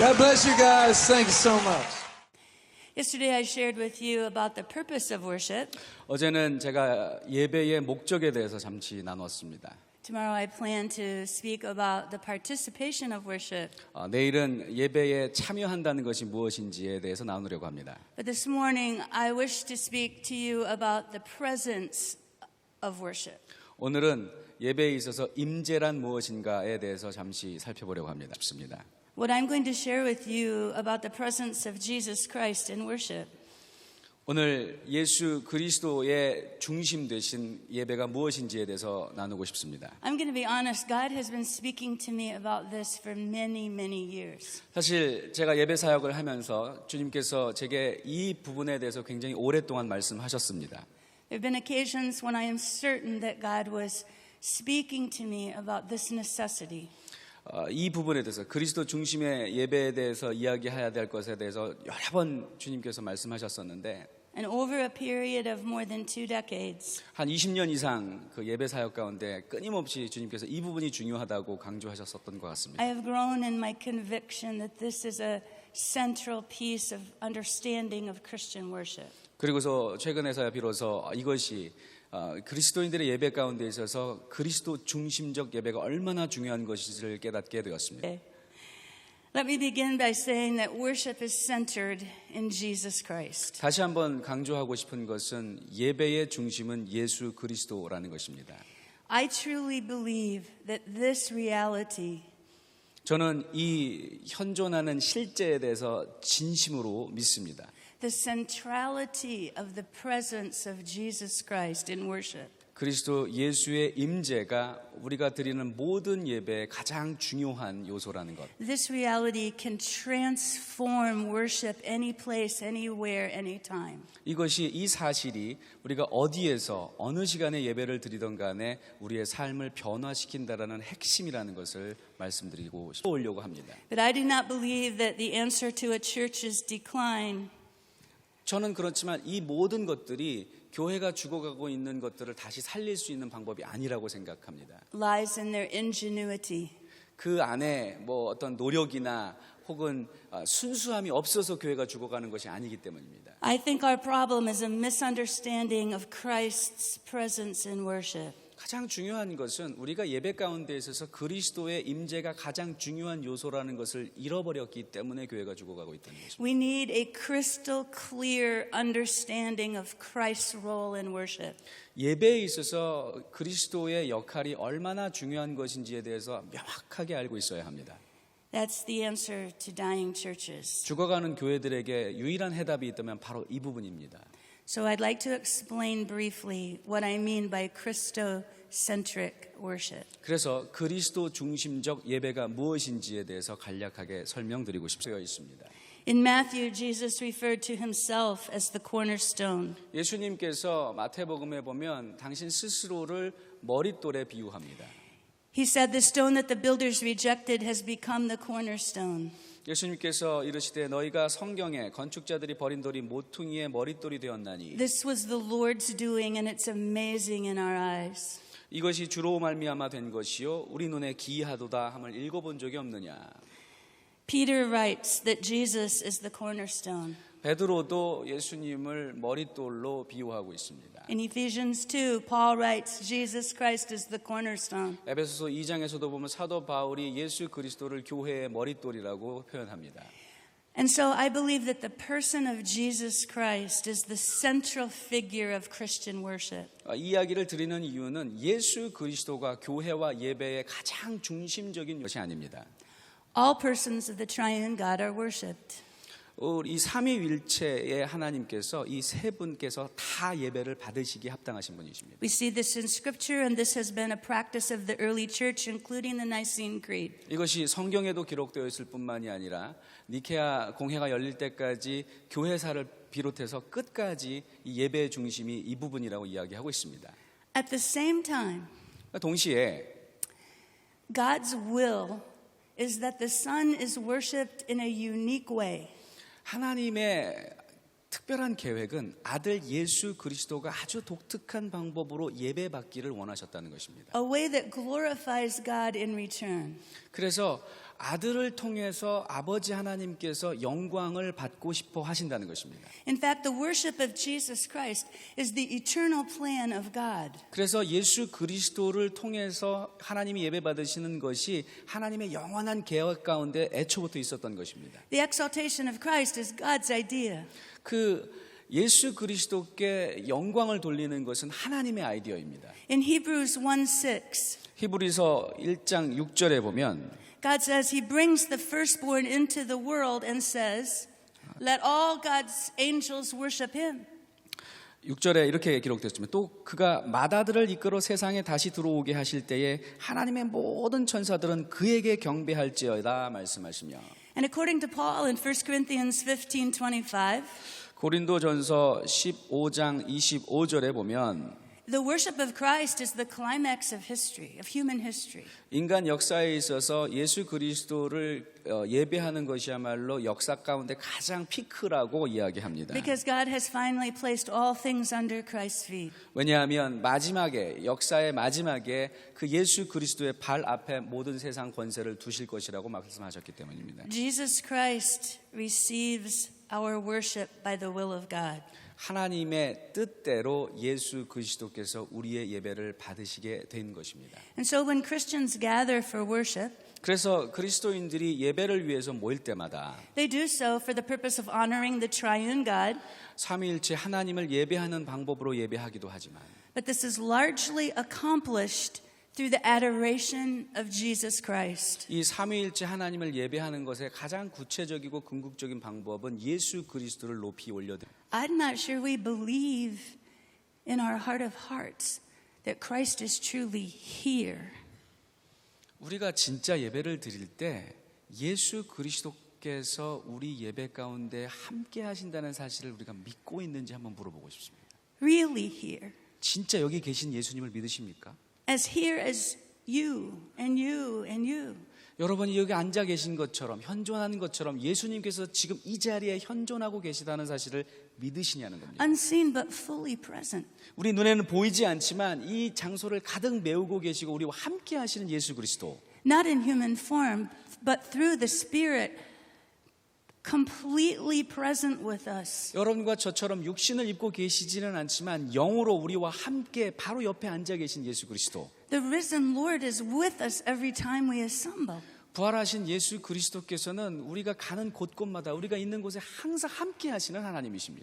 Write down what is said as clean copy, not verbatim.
God bless you guys. Thank you so much. Yesterday I shared with you about the purpose of worship. 어제는 제가 예배의 목적에 대해서 잠시 나눴습니다. Tomorrow I plan to speak about the participation of worship. 내일은 예배에 참여한다는 것이 무엇인지에 대해서 나누려고 합니다. But this morning I wish to speak to you about the presence of worship. 오늘은 예배에 있어서 임재란 무엇인가에 대해서 잠시 살펴보려고 합니다. What I'm going to share with you about the presence of Jesus Christ in worship. 오늘 예수 그리스도의 중심 되신 예배가 무엇인지에 대해서 나누고 싶습니다. I'm going to be honest, God has been speaking to me about this for many, many years. 사실 제가 예배 사역을 하면서 주님께서 제게 이 부분에 대해서 굉장히 오랫동안 말씀하셨습니다. There have been occasions when I am certain that God was speaking to me about this necessity. 이 부분에 대해서 그리스도 중심의 예배에 대해서 이야기해야 될 것에 대해서 여러 번 주님께서 말씀하셨었는데 And over a period of more than 2 decades, 한 20년 이상 그 예배 사역 가운데 끊임없이 주님께서 이 부분이 중요하다고 강조하셨었던 것 같습니다. I have grown in my conviction that this is a central piece of understanding of Christian worship. 그리고서 최근에서야 비로소 이것이 그리스도인들의 예배 가운데 있어서 그리스도 중심적 예배가 얼마나 중요한 것인지를 깨닫게 되었습니다. Let me begin by saying that worship is centered in Jesus Christ. 다시 한번 강조하고 싶은 것은 예배의 중심은 예수 그리스도라는 것입니다. I truly believe that this reality 저는 이 현존하는 실제에 대해서 진심으로 믿습니다. the centrality of the presence of Jesus Christ in worship. 그리스도 예수의 임재가 우리가 드리는 모든 예배의 가장 중요한 요소라는 것. This reality can transform worship any place, anywhere, anytime. 이것이 이 사실이 우리가 어디에서 어느 시간에 예배를 드리던 간에 우리의 삶을 변화시킨다라는 핵심이라는 것을 말씀드리고 싶으려고 합니다. But I do not believe that the answer to a church's decline 저는 그렇지만 이 모든 것들이 교회가 죽어가고 있는 것들을 다시 살릴 수 있는 방법이 아니라고 생각합니다. lies in their ingenuity. 그 안에 뭐 어떤 노력이나 혹은 순수함이 없어서 교회가 죽어가는 것이 아니기 때문입니다. I think our problem is a misunderstanding of Christ's presence in worship. 가장 중요한 것은 우리가 예배 가운데 있어서 그리스도의 임재가 가장 중요한 요소라는 것을 잃어버렸기 때문에 교회가 죽어가고 있다는 것입니다. We need a crystal clear understanding of Christ's role in worship. 예배에 있어서 그리스도의 역할이 얼마나 중요한 것인지에 대해서 명확하게 알고 있어야 합니다. That's the answer to dying churches. 죽어가는 교회들에게 유일한 해답이 있다면 바로 이 부분입니다. So I'd like to explain briefly what I mean by Christocentric worship. 그래서 그리스도 중심적 예배가 무엇인지에 대해서 간략하게 설명드리고 싶습니다. In Matthew, Jesus referred to himself as the cornerstone. 예수님께서 마태복음에 보면 당신 스스로를 머릿돌에 비유합니다. He said, the stone that the builders rejected has become the cornerstone. 예수님께서 이르시되 너희가 성경에 건축자들이 버린 돌이 모퉁이의 머릿돌이 되었나니 This was the Lord's doing and it's amazing in our eyes. 이것이 주로 말미암아 된 것이요 우리 눈에 기이하도다 함을 읽어본 적이 없느냐. Peter writes that Jesus is the cornerstone. 베드로도 예수님을 머릿돌로 비유하고 있습니다. In Ephesians 2, Paul writes, Jesus Christ is the cornerstone. 에베소서 2장에서도 보면 사도 바울이 예수 그리스도를 교회의 머릿돌이라고 표현합니다. And so I believe that the person of Jesus Christ is the central figure of Christian worship. 이 이야기를 드리는 이유는 예수 그리스도가 교회와 예배의 가장 중심적인 것이 아닙니다. All persons of the triune God are worshipped. 이 삼위일체의 하나님께서 이 세 분께서 다 예배를 받으시기에 합당하신 분이십니다. We see this in Scripture, and this has been a practice of the early church, including the Nicene Creed. 이것이 성경에도 기록되어 있을 뿐만이 아니라 니케아 공회가 열릴 때까지 교회사를 비롯해서 끝까지 이 예배의 중심이 이 부분이라고 이야기하고 있습니다. At the same time, 동시에 God's will is that the Son is worshipped in a unique way. 하나님의 특별한 계획은 아들 예수 그리스도가 아주 독특한 방법으로 예배받기를 원하셨다는 것입니다. A way that glorifies God in return. 그래서 아들을 통해서 아버지 하나님께서 영광을 받고 싶어 하신다는 것입니다. In fact, the worship of Jesus Christ is the eternal plan of God. 그래서 예수 그리스도를 통해서 하나님이 예배받으시는 것이 하나님의 영원한 계획 가운데 애초부터 있었던 것입니다. The exaltation of Christ is God's idea. 그 예수 그리스도께 영광을 돌리는 것은 하나님의 아이디어입니다. In Hebrews 1:6, 히브리서 1장 6절에 보면 God says he brings the firstborn into the world and says, let all God's angels worship him. 6절에 이렇게 기록되었지만 또 그가 맏아들을 이끌어 세상에 다시 들어오게 하실 때에 하나님의 모든 천사들은 그에게 경배할지어다 말씀하시며 And according to Paul in 1 Corinthians 15:25, 고린도전서 15장 25절에 보면 the worship of Christ is the climax of history, of human history. 인간 역사에 있어서 예수 그리스도를 예배하는 것이야말로 역사 가운데 가장 피크라고 이야기합니다. Because God has finally placed all things under Christ's feet. 왜냐하면 마지막에 역사의 마지막에 그 예수 그리스도의 발 앞에 모든 세상 권세를 두실 것이라고 말씀하셨기 때문입니다. Jesus Christ receives our worship by the will of God. 하나님의 뜻대로 예수 그리스도께서 우리의 예배를 받으시게 된 것입니다. And so when Christians gather for worship, 그래서 그리스도인들이 예배를 위해서 모일 때마다 they do so for the purpose of honoring the triune God, 삼위일체 하나님을 예배하는 방법으로 예배하기도 하지만 but this is largely accomplished through the adoration of Jesus Christ. 이 삼위일체 하나님을 예배하는 것의 가장 구체적이고 궁극적인 방법은 예수 그리스도를 높이 올려드립니다. I'm not sure we believe in our heart of hearts that Christ is truly here. 우리가 진짜 예배를 드릴 때 예수 그리스도께서 우리 예배 가운데 함께 하신다는 사실을 우리가 믿고 있는지 한번 물어보고 싶습니다. Really here. 진짜 여기 계신 예수님을 믿으십니까? As here as you and you and you. 여러분이 여기 앉아 계신 것처럼 현존하는 것처럼 예수님께서 지금 이 자리에 현존하고 계시다는 사실을 믿으시냐는 겁니다. Unseen but fully present. 우리 눈에는 보이지 않지만 이 장소를 가득 메우고 계시고 우리와 함께 하시는 예수 그리스도. Not in human form, but through the Spirit, completely present with us. 여러분과 저처럼 육신을 입고 계시지는 않지만 영으로 우리와 함께 바로 옆에 앉아 계신 예수 그리스도. The risen Lord is with us every time we assemble. 부활하신 예수 그리스도께서는 우리가 가는 곳곳마다 우리가 있는 곳에 항상 함께 하시는 하나님이십니다.